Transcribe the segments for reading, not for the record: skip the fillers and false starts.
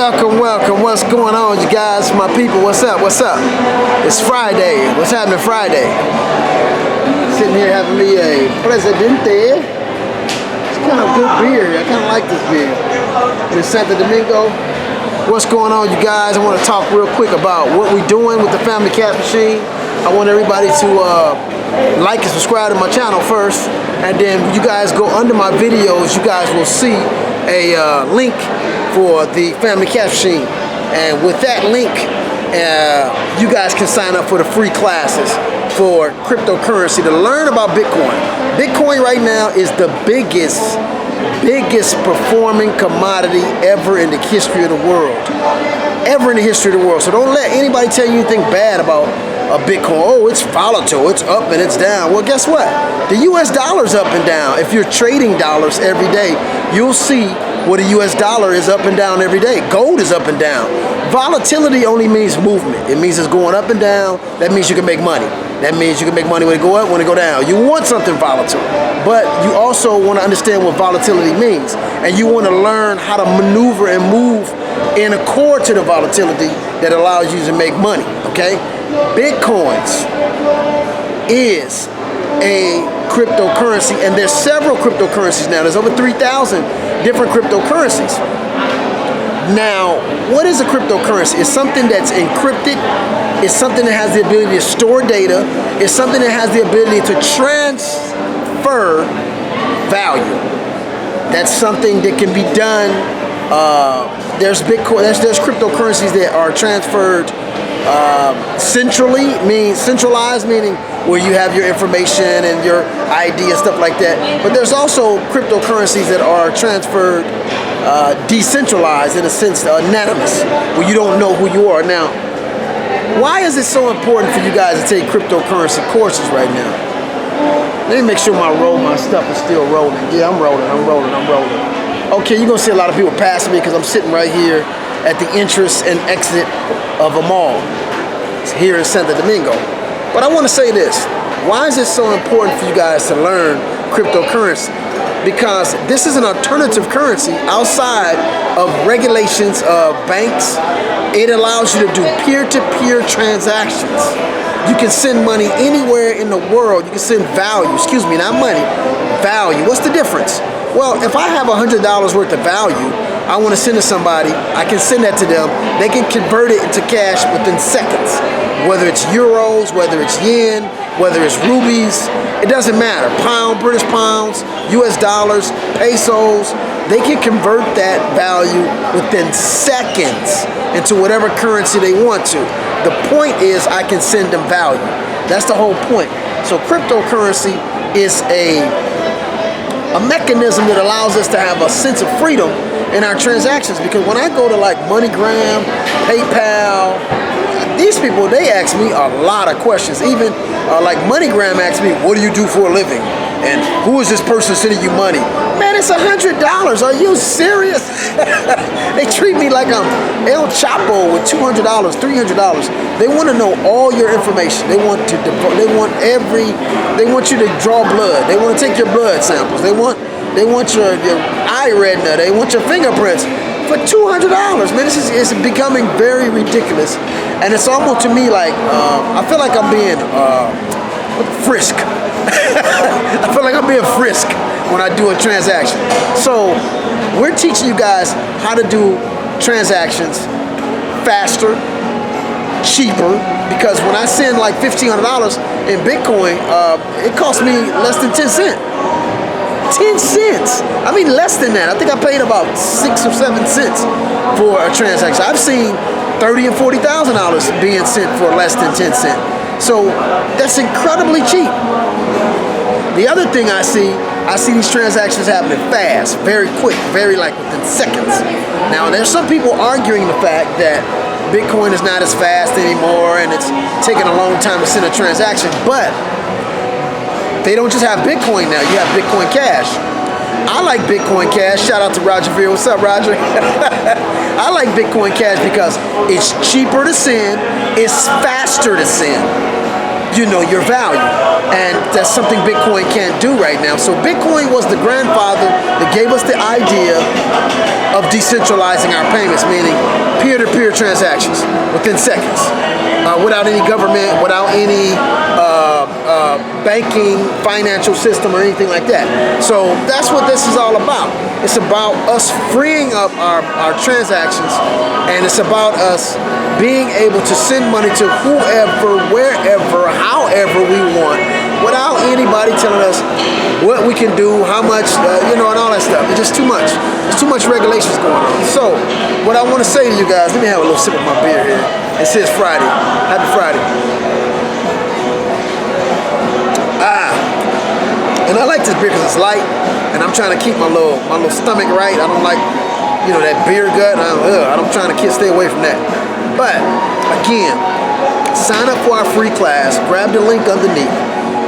Welcome. What's going on, you guys, my people? What's up? It's Friday. What's happening Friday? Sitting here having me a Presidente. It's kind of good beer. I kind of like this beer. In Santo Domingo. What's going on, you guys? I want to talk real quick about what we're doing with the Family Cash Machine. I want everybody to like and subscribe to my channel first, and then when you guys go under my videos, you guys will see a link for the Family Cash Machine, and with that link you guys can sign up for the free classes for cryptocurrency to learn about Bitcoin. Bitcoin right now is the biggest performing commodity ever in the history of the world. So don't let anybody tell you anything bad about a Bitcoin. Oh, it's volatile, it's up and it's down. Well, guess what? The US dollar's up and down. If you're trading dollars every day, you'll see where the US dollar is up and down every day. Gold is up and down. Volatility only means movement. It means it's going up and down. That means you can make money. That means you can make money when it go up, when it go down. You want something volatile, but you also want to understand what volatility means, and you want to learn how to maneuver and move in accord to the volatility that allows you to make money, okay? Bitcoins is a cryptocurrency, and there's several cryptocurrencies now. There's over 3,000 different cryptocurrencies. Now, what is a cryptocurrency? It's something that's encrypted. It's something that has the ability to store data. It's something that has the ability to transfer value. That's something that can be done. There's Bitcoin. There's cryptocurrencies that are transferred centralized, meaning where you have your information and your ID and stuff like that. But there's also cryptocurrencies that are transferred decentralized, in a sense, anonymous, where you don't know who you are. Now, why is it so important for you guys to take cryptocurrency courses right now? Let me make sure my stuff is still rolling. Yeah, I'm rolling. Okay, you're gonna see a lot of people passing me because I'm sitting right here at the entrance and exit of a mall. It's here in Santo Domingo. But I want to say this. Why is it so important for you guys to learn cryptocurrency? Because this is an alternative currency outside of regulations of banks. It allows you to do peer-to-peer transactions. You can send money anywhere in the world. You can send value, not money, value. What's the difference? Well, if I have $100 worth of value, I want to send to somebody, I can send that to them. They can convert it into cash within seconds. Whether it's euros, whether it's yen, whether it's rubies, it doesn't matter. Pound, British pounds, US dollars, pesos, they can convert that value within seconds into whatever currency they want to. The point is I can send them value. That's the whole point. So cryptocurrency is a mechanism that allows us to have a sense of freedom in our transactions, because when I go to like MoneyGram, PayPal, these people, they ask me a lot of questions. Even like MoneyGram asks me, what do you do for a living? And who is this person sending you money? Man, it's $100. Are you serious? They treat me like I'm El Chapo with $200, $300. They want to know all your information. They want you to draw blood. They want to take your blood samples. They want your eye retina. They want your fingerprints for $200. Man, it's becoming very ridiculous, and it's almost to me like I feel like I'm being frisked. I feel like I'm being frisked when I do a transaction. So we're teaching you guys how to do transactions faster, cheaper, because when I send like $1,500 in Bitcoin, it costs me less than 10 cents. 10 cents. I mean, less than that. I think I paid about 6 or 7 cents for a transaction. I've seen $30,000 and $40,000 being sent for less than 10 cents. So that's incredibly cheap. The other thing I see these transactions happening fast, very quick, very like within seconds. Now, there's some people arguing the fact that Bitcoin is not as fast anymore and it's taking a long time to send a transaction, but they don't just have Bitcoin now, you have Bitcoin Cash. I like Bitcoin Cash. Shout out to Roger Veer. What's up, Roger? I like Bitcoin Cash because it's cheaper to send, it's faster to send, your value. And that's something Bitcoin can't do right now. So Bitcoin was the grandfather that gave us the idea of decentralizing our payments, meaning peer-to-peer transactions within seconds, without any government, without any banking, financial system, or anything like that. So that's what this is all about. It's about us freeing up our transactions, and it's about us being able to send money to whoever, wherever, however we want, without anybody telling us what we can do, how much, and all that stuff. It's just too much. There's too much regulations going on. So what I want to say to you guys, let me have a little sip of my beer here. It says Friday. Happy Friday. And I like this beer because it's light, and I'm trying to keep my little stomach right. I don't like, that beer gut. I'm trying to stay away from that. But again, sign up for our free class. Grab the link underneath,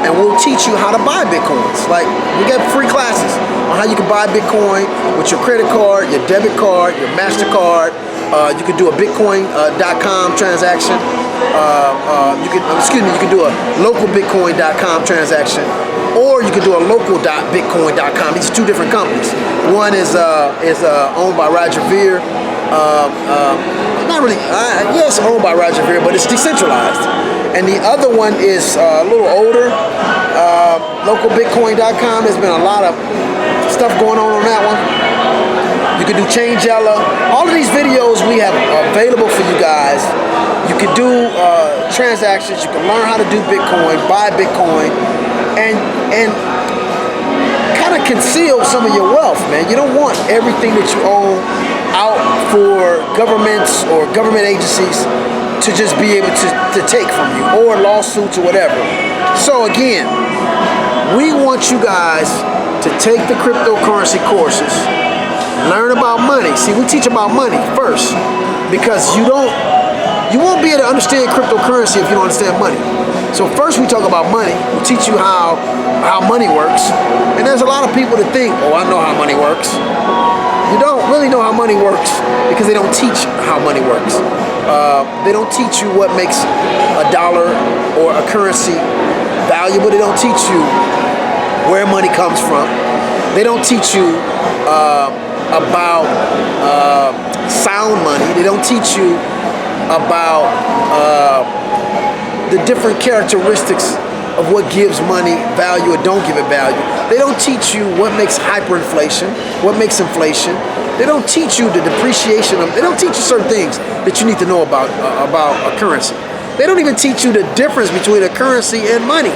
and we'll teach you how to buy Bitcoins. Like, we got free classes on how you can buy Bitcoin with your credit card, your debit card, your MasterCard. You can do a Bitcoin.com transaction. You can do a localbitcoin.com transaction, or you can do a local.bitcoin.com. These are two different companies. One is owned by Roger Ver. Not really. It's owned by Roger Ver, but it's decentralized. And the other one is a little older. Localbitcoin.com. There's been a lot of stuff going on that one. You can do Changella. All of these videos we have available for you guys. You can do transactions. You can learn how to do Bitcoin, buy Bitcoin, and kind of conceal some of your wealth, man. You don't want everything that you own out for governments or government agencies to just be able to take from you, or lawsuits or whatever. So again, we want you guys to take the cryptocurrency courses. Learn about money. See, we teach about money first, because you won't be able to understand cryptocurrency if you don't understand money. So first we talk about money. We teach you how money works. And there's a lot of people that think, I know how money works. You don't really know how money works because they don't teach how money works. They don't teach you what makes a dollar or a currency valuable. They don't teach you where money comes from. They don't teach you about sound money. They don't teach you about the different characteristics of what gives money value or don't give it value. They don't teach you what makes hyperinflation, what makes inflation. They don't teach you the depreciation of. They don't teach you certain things that you need to know about a currency. They don't even teach you the difference between a currency and money.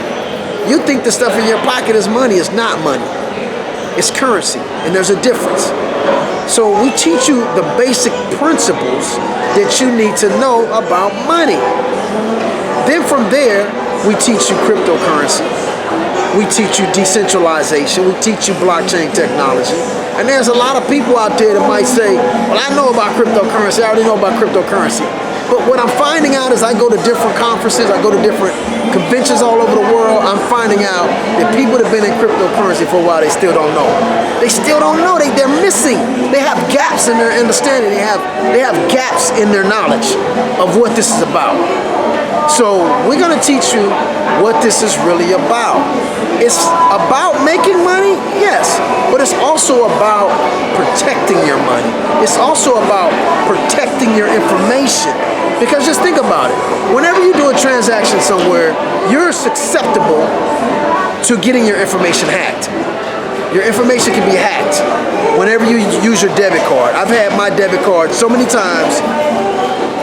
You think the stuff in your pocket is money. It's not money. It's currency, and there's a difference. So we teach you the basic principles that you need to know about money. Then from there, we teach you cryptocurrency. We teach you decentralization. We teach you blockchain technology. And there's a lot of people out there that might say, well, I know about cryptocurrency. I already know about cryptocurrency. But what I'm finding out is I go to different conferences, I go to different conventions all over the world, I'm finding out that people that have been in cryptocurrency for a while, they still don't know. They still don't know. They're missing. They have gaps in their understanding. They have gaps in their knowledge of what this is about. So we're going to teach you what this is really about. It's about making money, yes, but it's also about protecting your money. It's also about protecting your information. Because just think about it. Whenever you do a transaction somewhere, you're susceptible to getting your information hacked. Your information can be hacked whenever you use your debit card. I've had my debit card so many times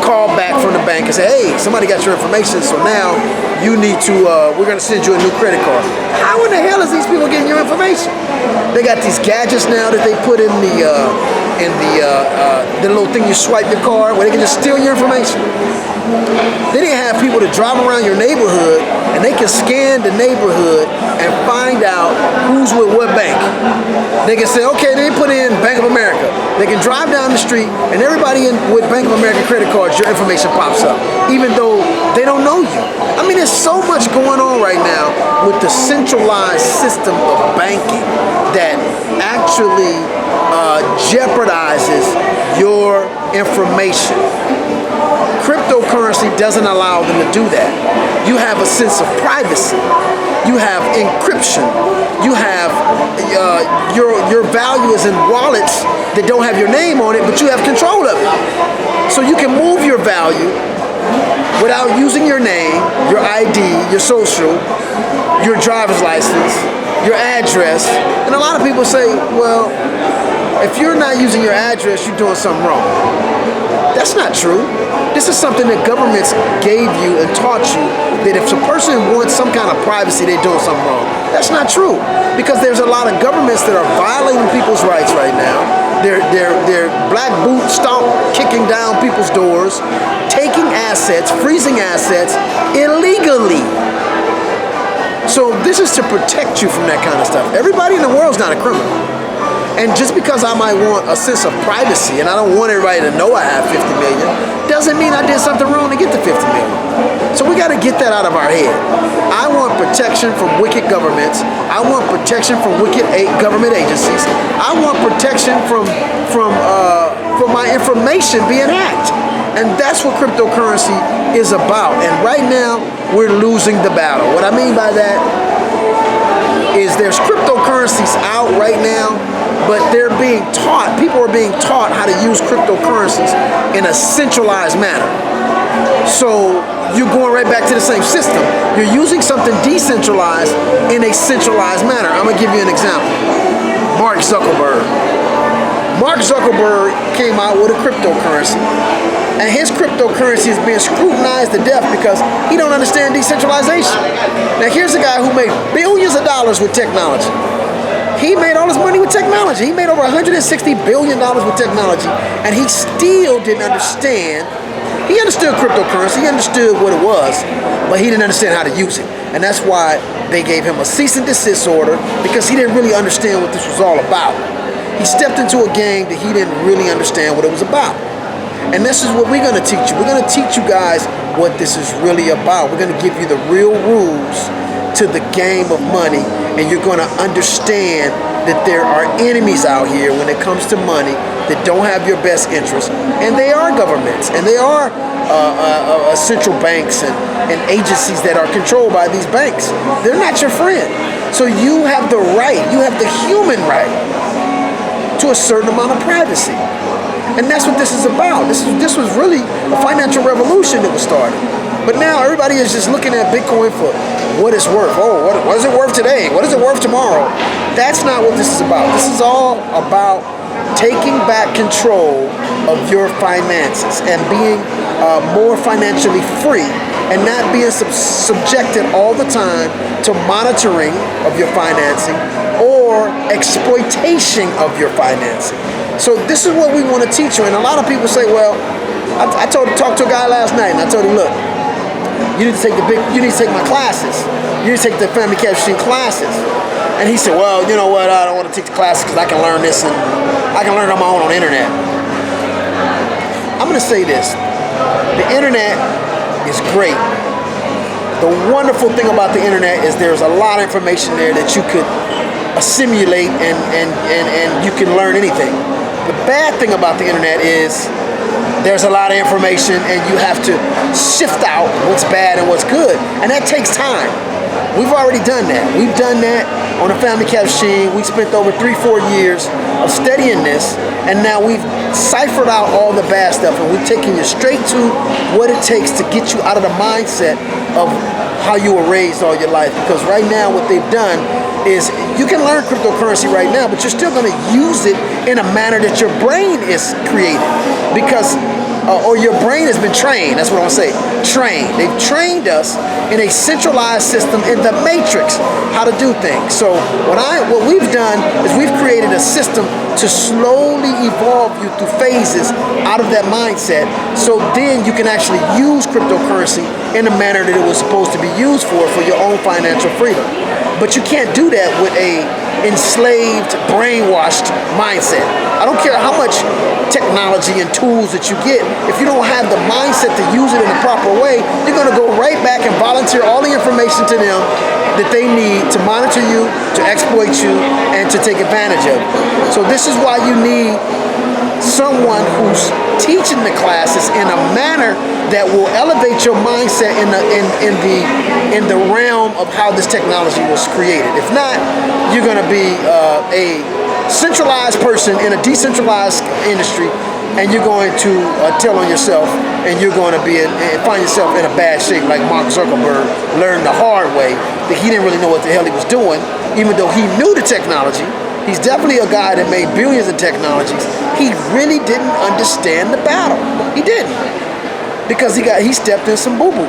call back from the bank and say, hey, somebody got your information, so now you need to, we're going to send you a new credit card. How in the hell is these people getting your information? They got these gadgets now that they put in the little thing you swipe your card where they can just steal your information. Then they have people that drive around your neighborhood and they can scan the neighborhood and find out who's with what bank. They can say, okay, they put in Bank of America. They can drive down the street and everybody with Bank of America credit cards, your information pops up, even though they don't know you. I mean, there's so much going on right now with the centralized system of banking that actually jeopardizes your information. Cryptocurrency doesn't allow them to do that. You have a sense of privacy. You have encryption. You have your value is in wallets that don't have your name on it, but you have control of it. So you can move your value without using your name, your ID, your social, your driver's license, your address. And a lot of people say, well, if you're not using your address, you're doing something wrong. That's not true. This is something that governments gave you and taught you, that if a person wants some kind of privacy, they're doing something wrong. That's not true, because there's a lot of governments that are violating people's rights right now. They're black boot stomp kicking down people's doors, taking assets, freezing assets illegally. So this is to protect you from that kind of stuff. Everybody in the world is not a criminal. And just because I might want a sense of privacy and I don't want everybody to know I have 50 million, doesn't mean I did something wrong to get the 50 million. So we got to get that out of our head. I want protection from wicked governments. I want protection from wicked government agencies. I want protection from my information being hacked. And that's what cryptocurrency is about. And right now, we're losing the battle. What I mean by that is there's cryptocurrencies out right now, but they're being taught, people are being taught how to use cryptocurrencies in a centralized manner. So you're going right back to the same system. You're using something decentralized in a centralized manner. I'm gonna give you an example. Mark Zuckerberg. Mark Zuckerberg came out with a cryptocurrency, and his cryptocurrency is being scrutinized to death because he don't understand decentralization. Now here's a guy who made billions of dollars with technology. He made all his money with technology. He made over $160 billion with technology, and he still didn't understand. He understood cryptocurrency, he understood what it was, but he didn't understand how to use it. And that's why they gave him a cease and desist order, because he didn't really understand what this was all about. He stepped into a game that he didn't really understand what it was about. And this is what we're gonna teach you. We're gonna teach you guys what this is really about. We're gonna give you the real rules to the game of money, and you're gonna understand that there are enemies out here when it comes to money that don't have your best interest, and they are governments, and they are central banks and agencies that are controlled by these banks. They're not your friend. So you have the right, you have the human right to a certain amount of privacy. And that's what this is about. This was really a financial revolution that was started. But now everybody is just looking at Bitcoin for what it's worth. Oh, what is it worth today? What is it worth tomorrow? That's not what this is about. This is all about taking back control of your finances and being more financially free, and not being subjected all the time to monitoring of your financing or exploitation of your financing. So this is what we want to teach you. And a lot of people say, well, I talked to a guy last night, and I told him, look, you need to take my classes. You need to take the Family Cash Machine classes. And he said, well, you know what, I don't want to take the classes because I can learn this, and I can learn on my own on the internet. I'm going to say this. The internet is great. The wonderful thing about the internet is there's a lot of information there that you could assimilate, and you can learn anything. The bad thing about the internet is there's a lot of information, and you have to sift out what's bad and what's good, and that takes time. We've already done that. We've done that on the Family Cash Machine. We spent over 3-4 years of studying this, and now we've ciphered out all the bad stuff, and we've taken you straight to what it takes to get you out of the mindset of how you were raised all your life. Because right now what they've done is you can learn cryptocurrency right now, but you're still going to use it in a manner that your brain is created, because or your brain has been trained. That's what I'm gonna say. Trained. They've trained us in a centralized system in the matrix how to do things. So what we've done is we've created a system to slowly evolve you through phases out of that mindset, so then you can actually use cryptocurrency in the manner that it was supposed to be used for your own financial freedom. But you can't do that with a enslaved, brainwashed mindset. I don't care how much technology and tools that you get, if you don't have the mindset to use it in the proper way, you're going to go right back and volunteer all the information to them that they need to monitor you, to exploit you, and to take advantage of you. So this is why you need someone who's teaching the classes in a manner that will elevate your mindset in the realm of how this technology was created. If not, you're going to be a centralized person in a decentralized industry, and you're going to tell on yourself, and you're going to find yourself in a bad shape, like Mark Zuckerberg learned the hard way that he didn't really know what the hell he was doing, even though he knew the technology. He's definitely a guy that made billions in technologies. He really didn't understand the battle. He didn't, because he stepped in some boo-boo.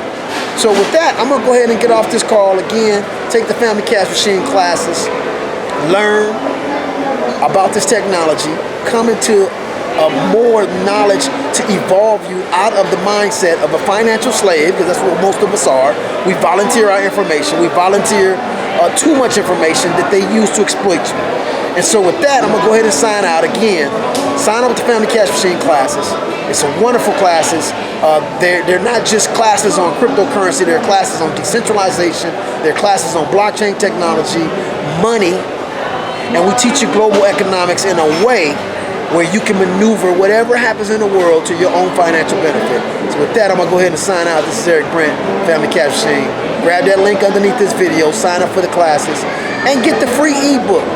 So with that, I'm gonna go ahead and get off this call again. Take the Family Cash Machine classes, learn about this technology, come into more knowledge to evolve you out of the mindset of a financial slave, because that's what most of us are. We volunteer our information. We volunteer too much information that they use to exploit you. And so with that, I'm going to go ahead and sign out again. Sign up with the Family Cash Machine classes. It's some wonderful classes. They're not just classes on cryptocurrency. They're classes on decentralization. They're classes on blockchain technology, money. And we teach you global economics in a way where you can maneuver whatever happens in the world to your own financial benefit. So with that, I'm going to go ahead and sign out. This is Eric Brent, Family Cash Machine. Grab that link underneath this video, sign up for the classes, and get the free ebook,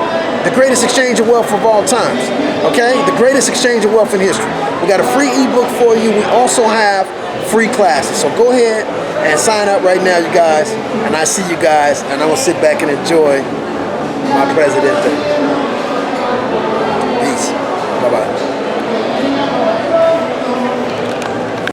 The Greatest Exchange of Wealth of All Times. Okay? The Greatest Exchange of Wealth in History. We got a free ebook for you. We also have free classes. So go ahead and sign up right now, you guys. And I see you guys, and I'm going to sit back and enjoy my president. Peace. Bye-bye.